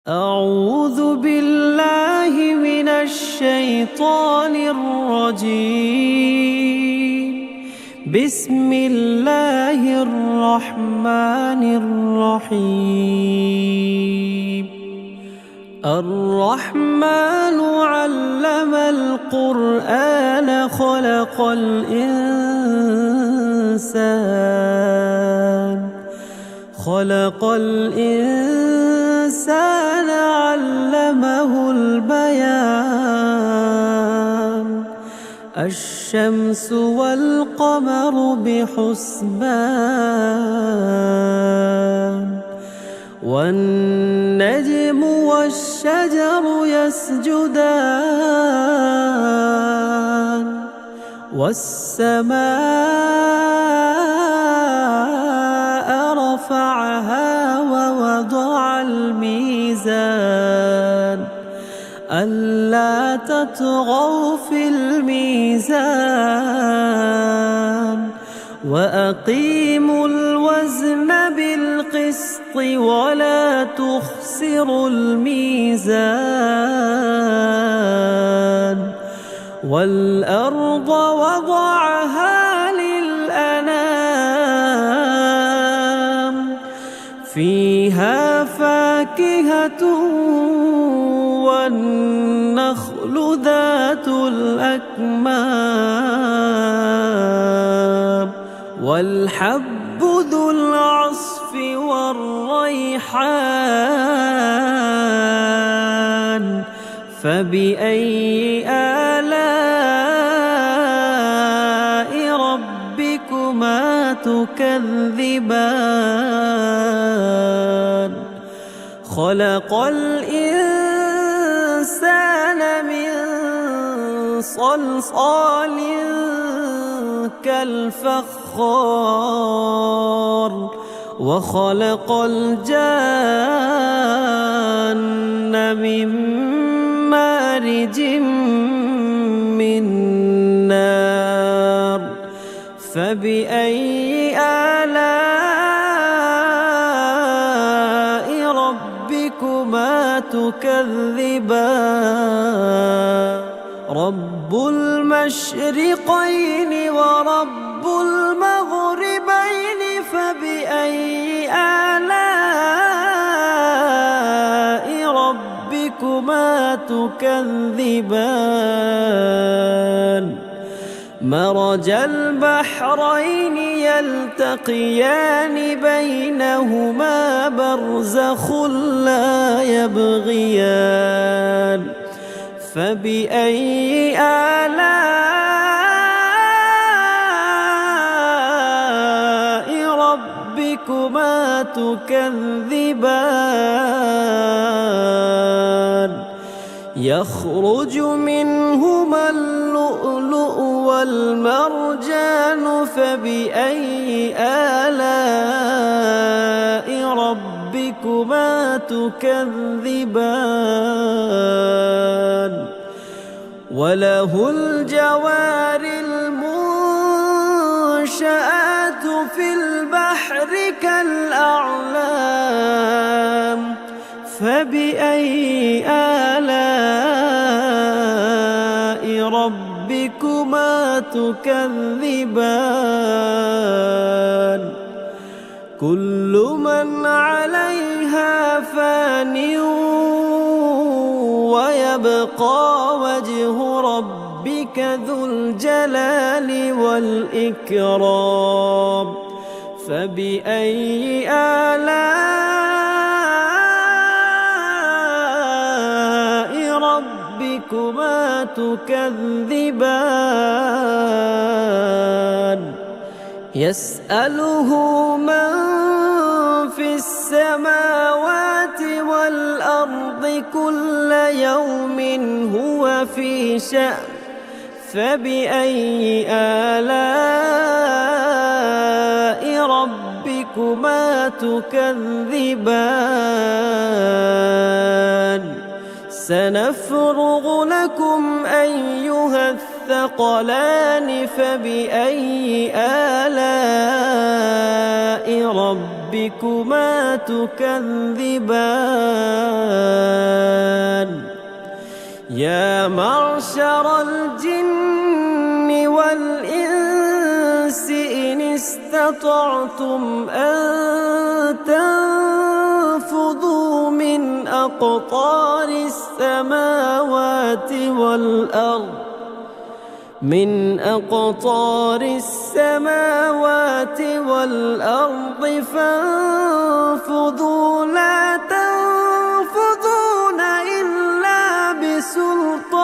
أعوذ بالله من الشيطان الرجيم. بسم الله الرحمن الرحيم. الرحمن علم القرآن خلق الإنسان علمه البيان. الشمس والقمر بحسبان والنجم والشجر يسجدان والسماء رفعها ووضع الميزان ألا تطغوا في الميزان وأقيموا الوزن بالقسط ولا تخسروا الميزان. والأرض وضعها للأنام فيها فاكهة والنخل ذات الأكمام والحب ذو العصف والريحان. فبأي آلاء ربكما تكذبان؟ خلق الإنسان من صلصال كالفخار وخلق الجان من مارج من نار. فبأي آلاء ربكما تكذبان؟ رب المشرقين ورب المغربين فبأي آلاء ربكما تكذبان؟ مرج البحرين يلتقيان بينهما برزخ لا يبغيان. فبأي آلاء ربكما تكذبان؟ يخرج منهما اللؤلؤ والمرجان فبأي آلاء ربكما تكذبان؟ وله الجوار المنشآت في البحر كالأعلام. فبأي آلاء ربكما تكذبان؟ كل من عليها فان ويبقى وجه ربك ذو الجلال والإكرام. فبأي آلاء ربكما تكذبان؟ يسأله من في السماوات والأرض كل يوم هو في شأن. فبأي آلاء ربكما تكذبان؟ سنفرغ لكم أيها الثقلان. فبأي آلاء ربكما ربكما تكذبان يا معشر الجن والإنس إن استطعتم أن تنفذوا من أقطار السماوات والأرض فانفذوا لا تنفذون إلا بسلطان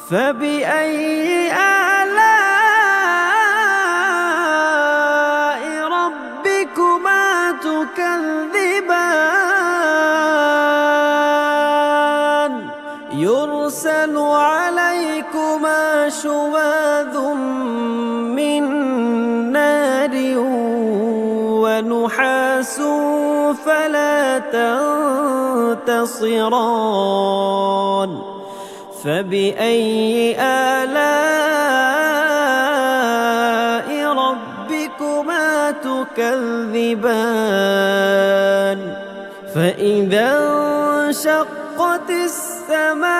فبأي آلاء ربكما تكذبان يرسل عليكما شواظ من نار ونحاس فلا تنتصران فبأي آلاء ربكما تكذبان فإذا انشقت السماء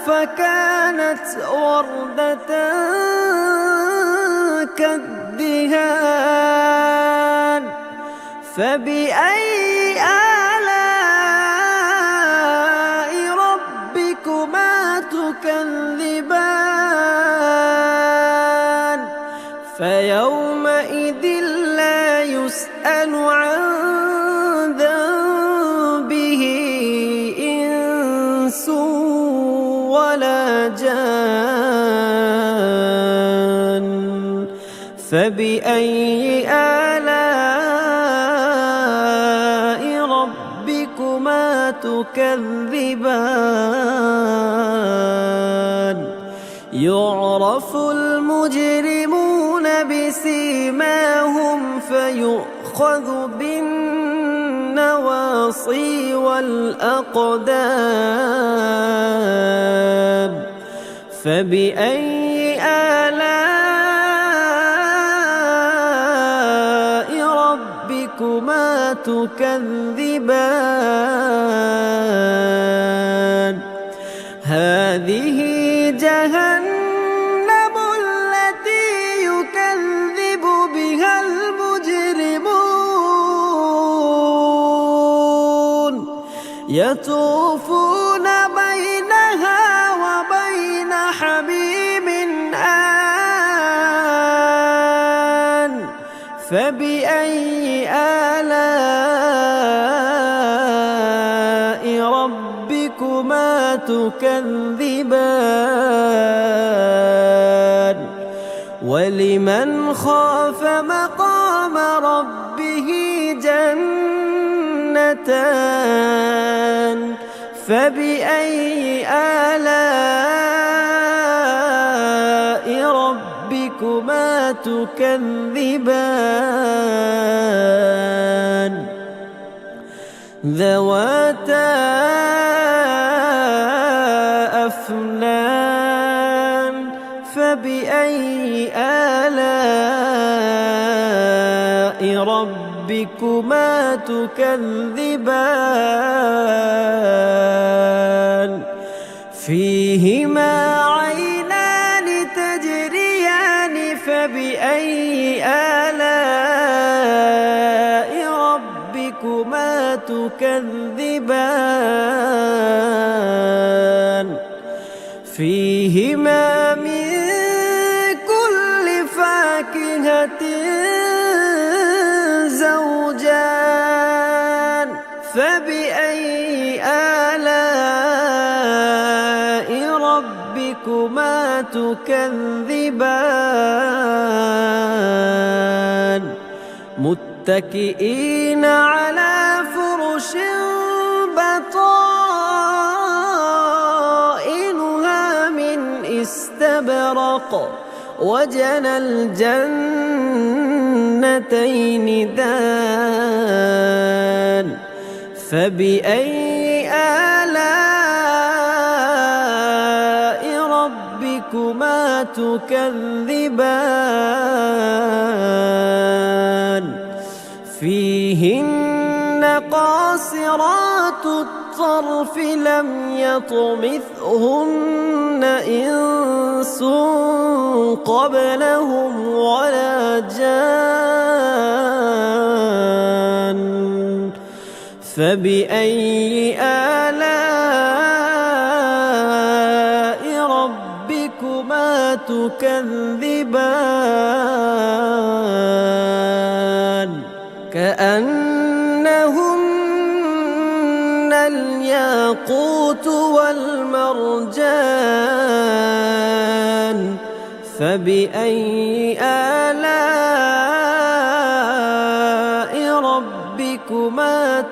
فكانت وردة كالدهان فبأي آلاء ربكما تكذبان فيومئذ لا يسأل عن ذنبه إنس ولا جان فبأي آلاء ربكما تكذبان يعرف المجرمون بسيماهم فيؤخذ بالنواصي والأقدام فبأي آلاء ربكما تكذبان هذه جهنم التي يكذب بها المجرمون يطوفون بينها وبين حميم آن فبأي آلاء ربكما تكذبان ولمن خاف مقام ربه جنتان فبأي آلاء ربكما تكذبان ذواتا أفنان فبأي آلاء ربكما تكذبان فيهما عينان تجريان فبأي آلاء ربكما تكذبان فيهما من كل فاكهة زوجان فبأي آلاء ربكما تكذبان متكئين على فرش بطائنها من استبرق وجنى الجنتين دان فبأي آلاء ربكما تكذبان فيهن قاصرات الطرف لم يطمثهن إنس قبلهم ولا جان فبأي آلاء ربكما تكذبان كأنهن الياقوت والمرجان فبأي آلاء ربكما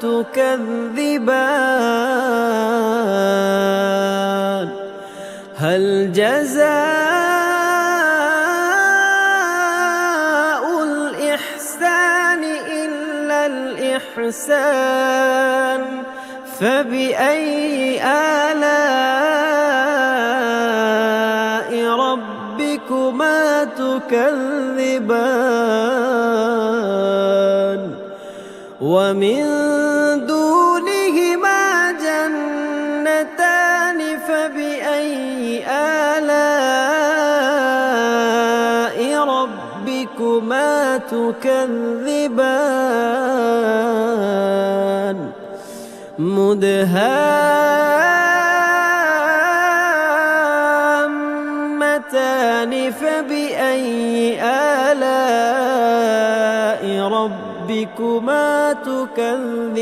تكذبان هل جزاء الإحسان إلا الإحسان فبأي آلاء ربكما تكذبان ومن دونهما جنتان فبأي آلاء ربكما تكذبان مدهامتان فبأي آلاء ربكما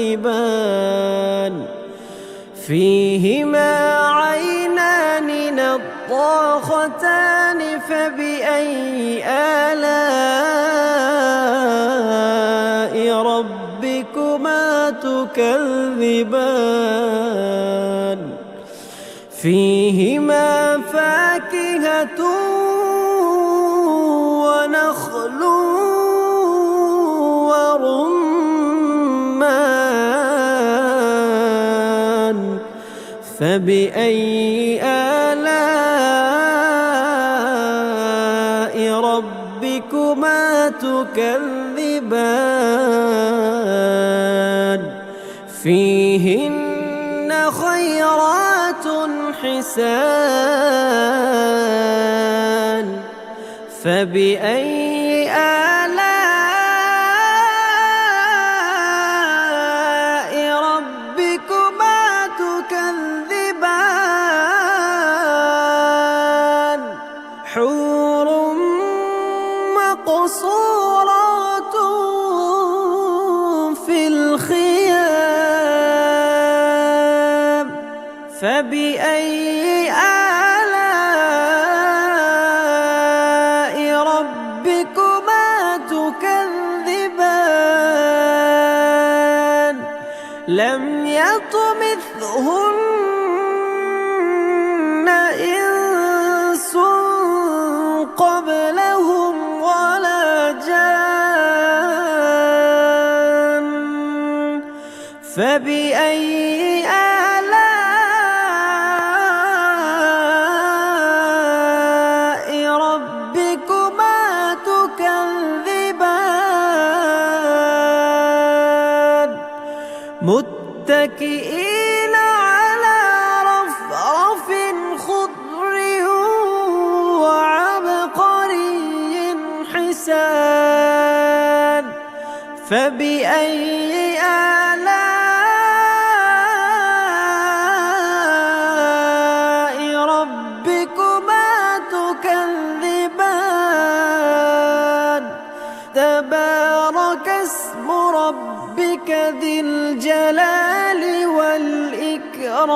تكذبان فيهما عينان نضاختان فبأي آلاء ربكما تكذبان فيهما فاكهة ونخل ورمان فبأي آلاء ربكما تكذبان فيهن خيرات حسان فبأي آلاء ربكما تكذبان حور مقصورات في الخيام فبأي آلاء ربكما تكذبان لم يطمثهن إنس قبلهم ولا جان فبأي آلاء ربكما تكذبان متكئين على رفرف خضر وعبقري حسان فبأي آلاء ربكما تكذبان تبارك اسم ربك ذي الجلال والإكرام